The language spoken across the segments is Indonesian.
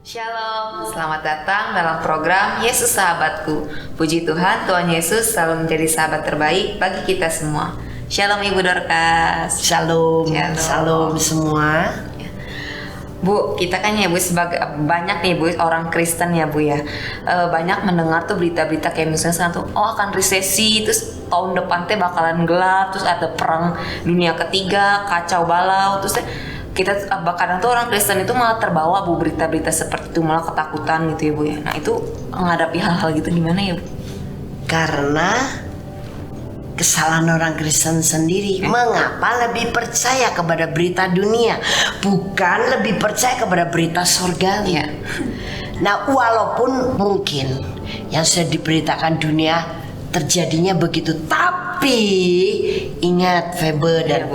Shalom, selamat datang dalam program Yesus Sahabatku. Puji Tuhan, Tuhan Yesus selalu menjadi sahabat terbaik bagi kita semua. Shalom Ibu Dorcas. Shalom, shalom semua. Bu, kita kan ya Bu sebagai banyak nih Bu orang Kristen ya Bu ya, banyak mendengar tuh berita-berita kayak misalnya sekarang tuh akan resesi, terus tahun depan teh bakalan gelap, terus ada perang dunia ketiga, kacau balau, terus kita kadang tuh orang Kristen itu malah terbawa Bu berita-berita seperti itu, malah ketakutan gitu ya Bu ya. Nah itu menghadapi hal-hal gitu gimana ya Bu? Karena kesalahan orang Kristen sendiri. Mengapa lebih percaya kepada berita dunia, bukan lebih percaya kepada berita surgawi? Nah, walaupun mungkin yang sudah diberitakan dunia terjadinya begitu, tapi ingat Febe dan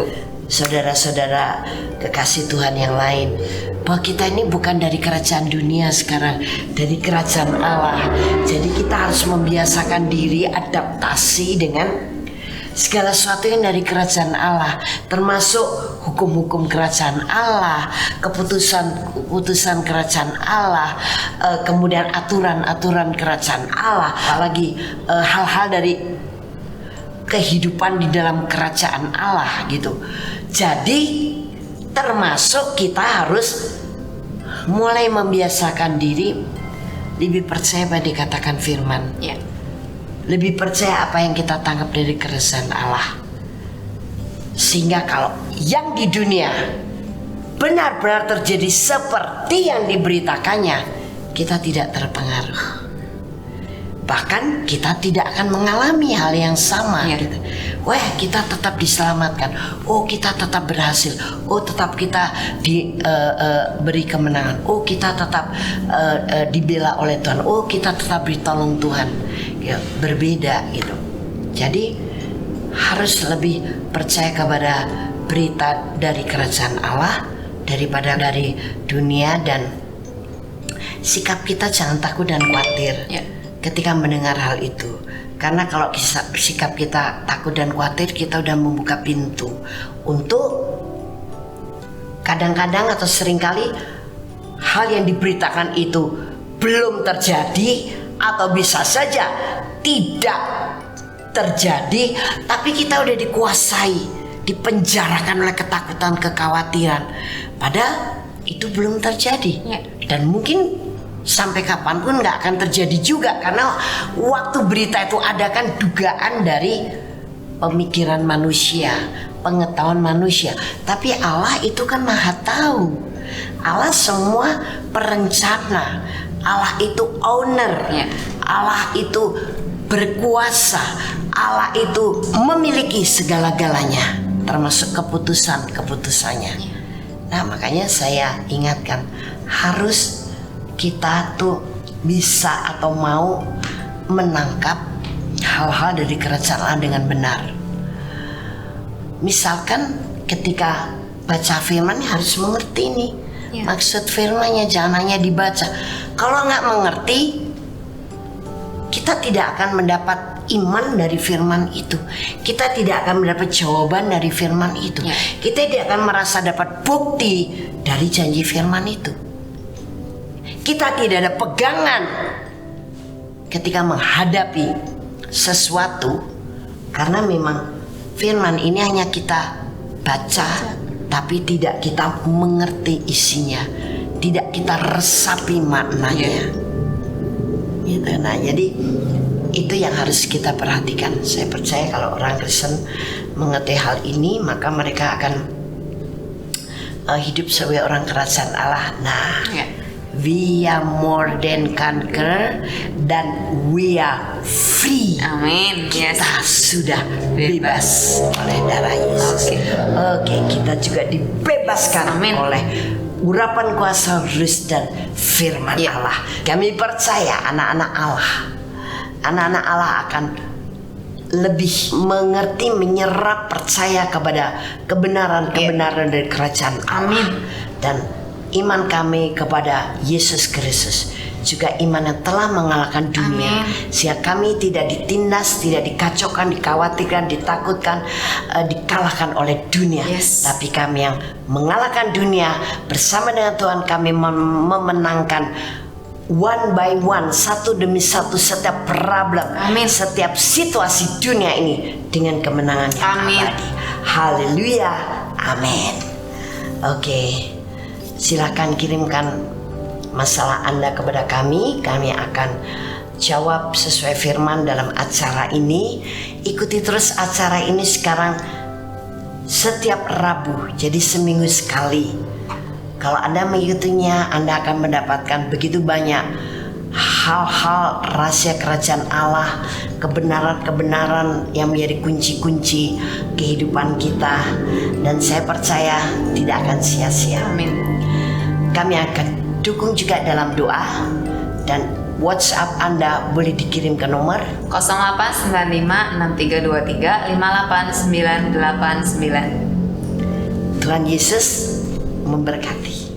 saudara-saudara kekasih Tuhan yang lain, bahwa kita ini bukan dari kerajaan dunia sekarang, dari kerajaan Allah. Jadi kita harus membiasakan diri adaptasi dengan segala sesuatu yang dari kerajaan Allah, termasuk hukum-hukum kerajaan Allah, keputusan kerajaan Allah, kemudian aturan-aturan kerajaan Allah, apalagi hal-hal dari kehidupan di dalam kerajaan Allah gitu. Jadi termasuk kita harus mulai membiasakan diri lebih percaya pada dikatakan firman, lebih percaya apa yang kita tangkap dari kerajaan Allah, sehingga kalau yang di dunia benar-benar terjadi seperti yang diberitakannya, kita tidak terpengaruh. Bahkan kita tidak akan mengalami hal yang sama gitu. Wah, kita tetap diselamatkan. Oh, kita tetap berhasil. Oh, tetap kita diberi kemenangan. Oh, kita tetap dibela oleh Tuhan. Oh, kita tetap ditolong Tuhan. Ya, berbeda gitu. Jadi harus lebih percaya kepada berita dari kerajaan Allah daripada dari dunia, dan sikap kita jangan takut dan khawatir ketika mendengar hal itu. Karena kalau sikap kita takut dan khawatir, kita udah membuka pintu untuk kadang-kadang atau seringkali hal yang diberitakan itu belum terjadi, atau bisa saja tidak terjadi, tapi kita udah dikuasai, dipenjarakan oleh ketakutan, kekhawatiran, padahal itu belum terjadi. Dan mungkin sampai kapanpun nggak akan terjadi juga, karena waktu berita itu ada kan dugaan dari pemikiran manusia, pengetahuan manusia. Tapi Allah itu kan maha tahu. Allah semua perencana. Allah itu owner. Allah itu berkuasa. Allah itu memiliki segala-galanya, termasuk keputusan-keputusannya. Nah, makanya saya ingatkan, harus kita tuh bisa atau mau menangkap hal-hal dari kerajaan Allah dengan benar. Misalkan ketika baca firman harus mengerti nih maksud firmannya, jangan hanya dibaca. Kalau nggak mengerti, kita tidak akan mendapat iman dari firman itu. Kita tidak akan mendapat jawaban dari firman itu. Kita tidak akan merasa dapat bukti dari janji firman itu. Kita tidak ada pegangan ketika menghadapi sesuatu, karena memang firman ini hanya kita baca, tapi tidak kita mengerti isinya, tidak kita resapi maknanya. Gitu. Nah, jadi itu yang harus kita perhatikan. Saya percaya kalau orang Kristen mengerti hal ini, maka mereka akan hidup sebagai orang kerajaan Allah. Nah, we are more than conqueror, dan we are free. Amin. Kita sudah bebas oleh darah Yesus. Oke, kita juga dibebaskan oleh urapan kuasa Roh dan firman Allah. Kami percaya anak-anak Allah akan lebih mengerti, menyerap, percaya kepada kebenaran dari kerajaan Allah. Dan iman kami kepada Yesus Kristus juga iman yang telah mengalahkan dunia. Sehingga kami tidak ditindas, tidak dikacaukan, dikhawatirkan, ditakutkan, dikalahkan oleh dunia. Yes. Tapi kami yang mengalahkan dunia bersama dengan Tuhan, kami memenangkan one by one, satu demi satu, setiap problem, Amin. setiap situasi dunia ini dengan kemenangan yang Amin. abadi. Haleluya, amin. Oke, silakan kirimkan masalah Anda kepada kami akan jawab sesuai firman dalam acara ini. Ikuti terus acara ini sekarang setiap Rabu, jadi seminggu sekali. Kalau Anda mengikutinya, Anda akan mendapatkan begitu banyak hal-hal rahasia kerajaan Allah, kebenaran-kebenaran yang menjadi kunci-kunci kehidupan kita, dan saya percaya tidak akan sia-sia. Amin. Kami akan dukung juga dalam doa, dan WhatsApp Anda boleh dikirim ke nomor 089563235899. Tuhan Yesus memberkati.